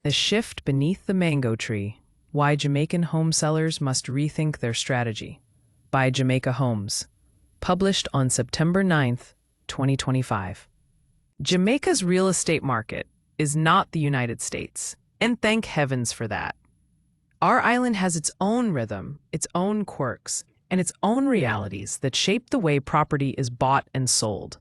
The Shift Beneath the Mango Tree: Why Jamaican Home Sellers Must Rethink Their Strategy, by Jamaica Homes. Published on September 9th, 2025. Jamaica's real estate market is not the United States, and thank heavens for that. Our island has its own rhythm, its own quirks, and its own realities that shape the way property is bought and sold.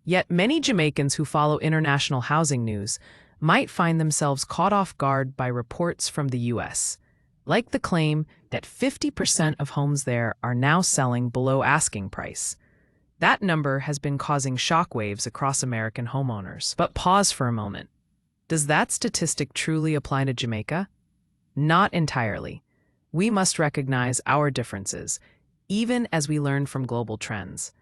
Yet many Jamaicans who follow international housing news might find themselves caught off guard by reports from the U.S., like the claim that 50% of homes there are now selling below asking price. That number has been causing shockwaves across American homeowners. But pause for a moment. Does that statistic truly apply to Jamaica? Not entirely. We must recognize our differences, even as we learn from global trends.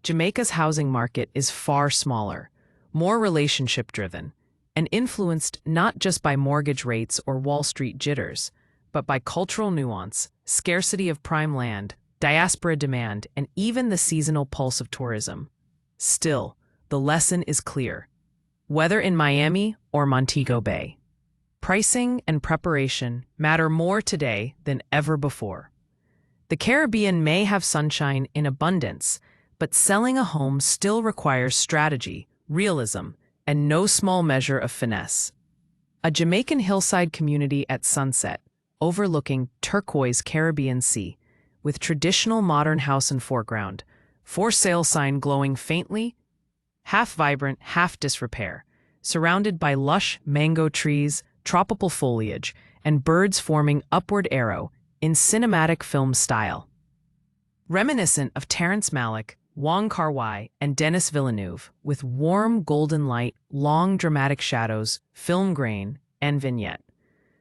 Jamaica's housing market is far smaller, more relationship-driven, and influenced not just by mortgage rates or Wall Street jitters, but by cultural nuance, scarcity of prime land, diaspora demand, and even the seasonal pulse of tourism. Still, the lesson is clear. Whether in Miami or Montego Bay, pricing and preparation matter more today than ever before. The Caribbean may have sunshine in abundance, but selling a home still requires strategy, realism, and no small measure of finesse. A Jamaican hillside community at sunset, overlooking turquoise Caribbean Sea, with traditional modern house in foreground, for sale sign glowing faintly, half vibrant, half disrepair, surrounded by lush mango trees, tropical foliage, and birds forming upward arrow in cinematic film style. Reminiscent of Terrence Malick, Wong Kar-wai, and Denis Villeneuve, with warm golden light, long dramatic shadows, film grain, and vignette.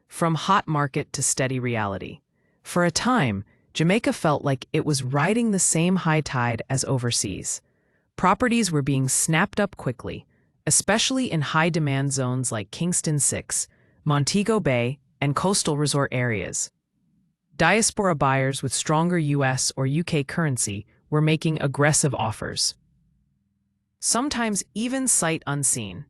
From hot market to steady reality. For a time, Jamaica felt like it was riding the same high tide as overseas. Properties were being snapped up quickly, especially in high-demand zones like Kingston 6, Montego Bay, and coastal resort areas. Diaspora buyers with stronger US or UK currency were making aggressive offers, sometimes even sight unseen.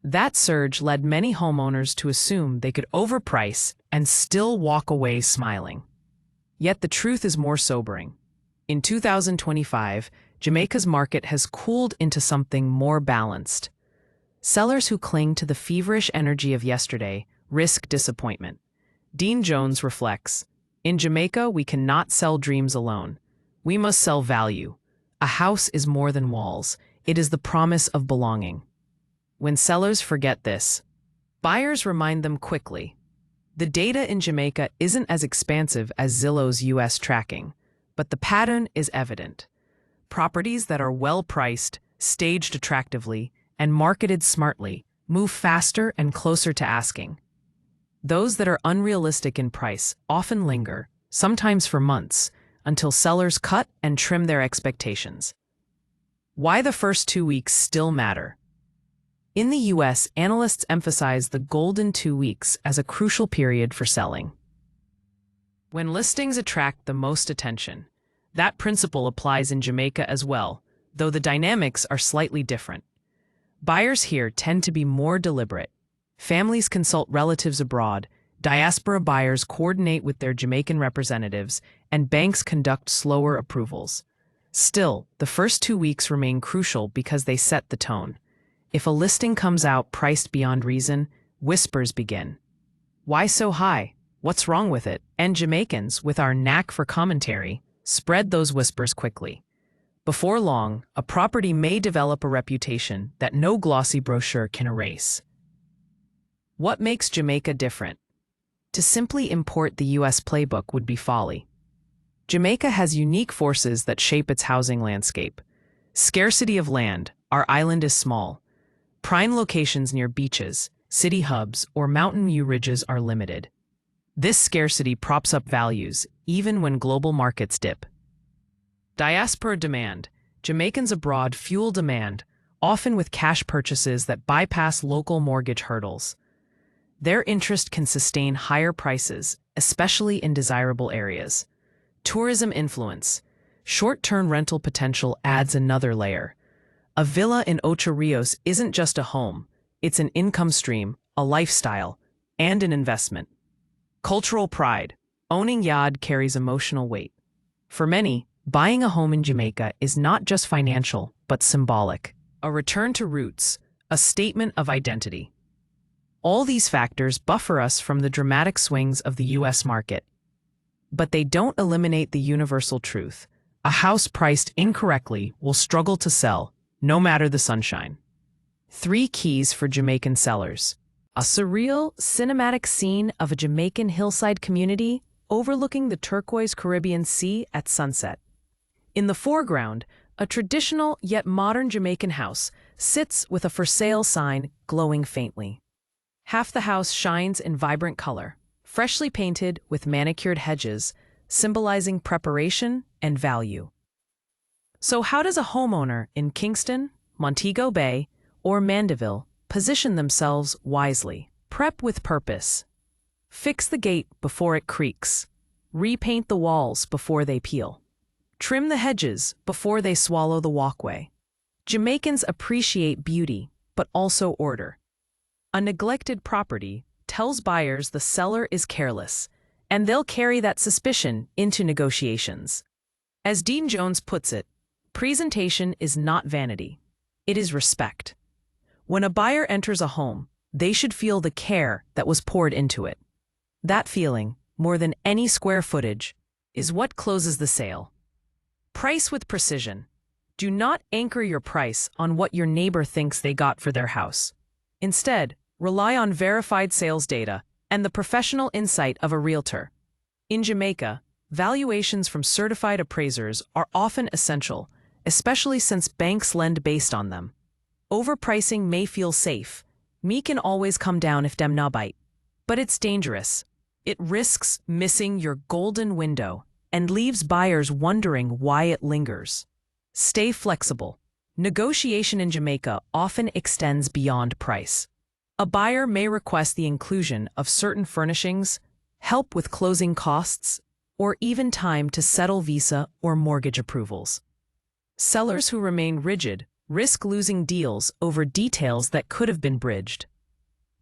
That surge led many homeowners to assume they could overprice and still walk away smiling. Yet the truth is more sobering. In 2025, Jamaica's market has cooled into something more balanced. Sellers who cling to the feverish energy of yesterday risk disappointment. Dean Jones reflects, "In Jamaica, we cannot sell dreams alone. We must sell value. A house is more than walls. It is the promise of belonging." When sellers forget this, buyers remind them quickly. The data in Jamaica isn't as expansive as Zillow's US tracking, but the pattern is evident. Properties that are well-priced, staged attractively, and marketed smartly move faster and closer to asking. Those that are unrealistic in price often linger, sometimes for months, until sellers cut and trim their expectations. Why the first 2 weeks still matter? In the US, analysts emphasize the golden 2 weeks as a crucial period for selling. When listings attract the most attention, that principle applies in Jamaica as well, though the dynamics are slightly different. Buyers here tend to be more deliberate. Families consult relatives abroad, diaspora buyers coordinate with their Jamaican representatives, and banks conduct slower approvals. Still, the first 2 weeks remain crucial because they set the tone. If a listing comes out priced beyond reason, whispers begin. Why so high? What's wrong with it? And Jamaicans, with our knack for commentary, spread those whispers quickly. Before long, a property may develop a reputation that no glossy brochure can erase. What makes Jamaica different? To simply import the US playbook would be folly. Jamaica has unique forces that shape its housing landscape. Scarcity of land, our island is small. Prime locations near beaches, city hubs, or mountain view ridges are limited. This scarcity props up values, even when global markets dip. Diaspora demand. Jamaicans abroad fuel demand, often with cash purchases that bypass local mortgage hurdles. Their interest can sustain higher prices, especially in desirable areas. Tourism influence. Short-term rental potential adds another layer. A villa in Ocho Rios isn't just a home, it's an income stream, a lifestyle, and an investment. Cultural pride. Owning yacht carries emotional weight. For many, buying a home in Jamaica is not just financial, but symbolic. A return to roots, a statement of identity. All these factors buffer us from the dramatic swings of the U.S. market. But they don't eliminate the universal truth. A house priced incorrectly will struggle to sell, no matter the sunshine. 3 keys for Jamaican sellers. A surreal, cinematic scene of a Jamaican hillside community overlooking the turquoise Caribbean Sea at sunset. In the foreground, a traditional yet modern Jamaican house sits with a for sale sign glowing faintly. Half the house shines in vibrant color, freshly painted with manicured hedges, symbolizing preparation and value. So how does a homeowner in Kingston, Montego Bay, or Mandeville position themselves wisely? Prep with purpose. Fix the gate before it creaks. Repaint the walls before they peel. Trim the hedges before they swallow the walkway. Jamaicans appreciate beauty, but also order. A neglected property tells buyers the seller is careless, and they'll carry that suspicion into negotiations. As Dean Jones puts it, presentation is not vanity. It is respect. When a buyer enters a home, they should feel the care that was poured into it. That feeling, more than any square footage, is what closes the sale. Price with precision. Do not anchor your price on what your neighbor thinks they got for their house. Instead, rely on verified sales data and the professional insight of a realtor. In Jamaica, valuations from certified appraisers are often essential, especially since banks lend based on them. Overpricing may feel safe. Me can always come down if dem na bite. But it's dangerous. It risks missing your golden window and leaves buyers wondering why it lingers. Stay flexible. Negotiation in Jamaica often extends beyond price. A buyer may request the inclusion of certain furnishings, help with closing costs, or even time to settle visa or mortgage approvals. Sellers who remain rigid risk losing deals over details that could have been bridged.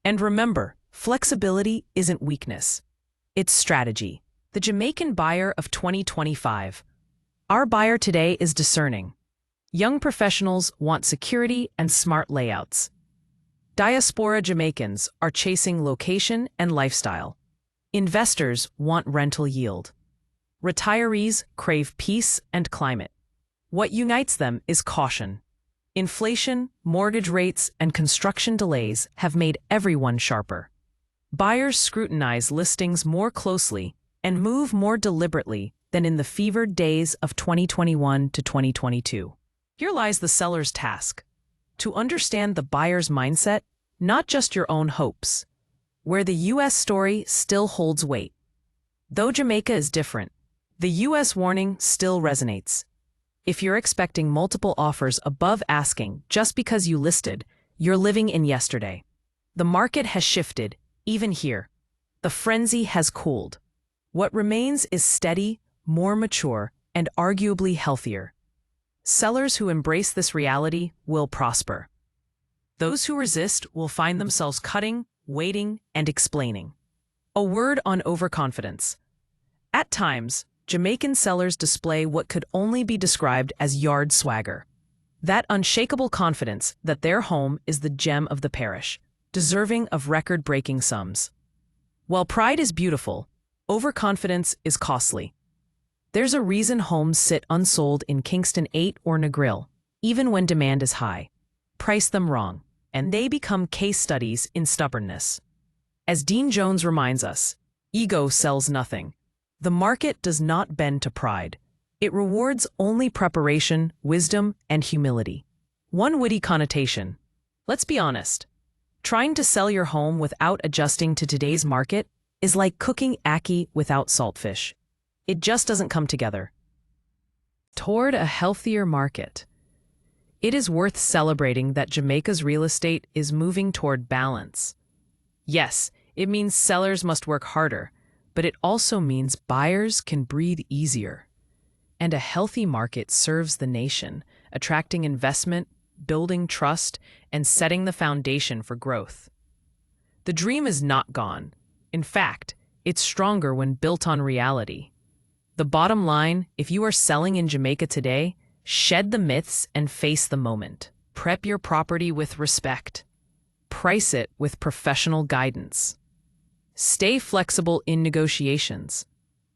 And remember, flexibility isn't weakness. It's strategy. The Jamaican buyer of 2025. Our buyer today is discerning. Young professionals want security and smart layouts. Diaspora Jamaicans are chasing location and lifestyle. Investors want rental yield. Retirees crave peace and climate. What unites them is caution. Inflation, mortgage rates, and construction delays have made everyone sharper. Buyers scrutinize listings more closely and move more deliberately than in the fevered days of 2021 to 2022. Here lies the seller's task: to understand the buyer's mindset, not just your own hopes. Where the U.S. story still holds weight. Though Jamaica is different, the U.S. warning still resonates. If you're expecting multiple offers above asking just because you listed, you're living in yesterday. The market has shifted, even here. The frenzy has cooled. What remains is steady, more mature, and arguably healthier. Sellers who embrace this reality will prosper. Those who resist will find themselves cutting, waiting, and explaining. A word on overconfidence. At times, Jamaican sellers display what could only be described as yard swagger. That unshakable confidence that their home is the gem of the parish, deserving of record-breaking sums. While pride is beautiful, overconfidence is costly. There's a reason homes sit unsold in Kingston 8 or Negril, even when demand is high. Price them wrong, and they become case studies in stubbornness. As Dean Jones reminds us, ego sells nothing. The market does not bend to pride. It rewards only preparation, wisdom, and humility. One witty connotation. Let's be honest. Trying to sell your home without adjusting to today's market is like cooking ackee without saltfish. It just doesn't come together. Toward a healthier market. It is worth celebrating that Jamaica's real estate is moving toward balance. Yes, it means sellers must work harder, but it also means buyers can breathe easier. And a healthy market serves the nation, attracting investment, building trust, and setting the foundation for growth. The dream is not gone. In fact, it's stronger when built on reality. The bottom line, if you are selling in Jamaica today, shed the myths and face the moment. Prep your property with respect. Price it with professional guidance. Stay flexible in negotiations.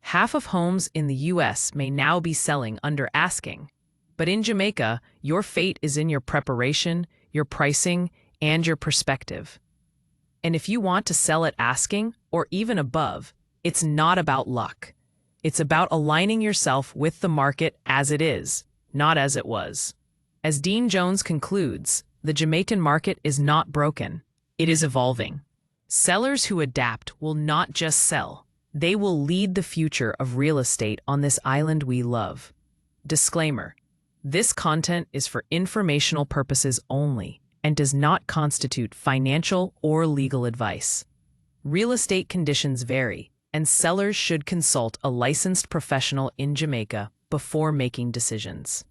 Half of homes in the U.S. may now be selling under asking. But in Jamaica, your fate is in your preparation, your pricing, and your perspective. And if you want to sell at asking, or even above, it's not about luck. It's about aligning yourself with the market as it is, not as it was. As Dean Jones concludes, the Jamaican market is not broken. It is evolving. Sellers who adapt will not just sell. They will lead the future of real estate on this island we love. Disclaimer: this content is for informational purposes only and does not constitute financial or legal advice. Real estate conditions vary, and sellers should consult a licensed professional in Jamaica before making decisions.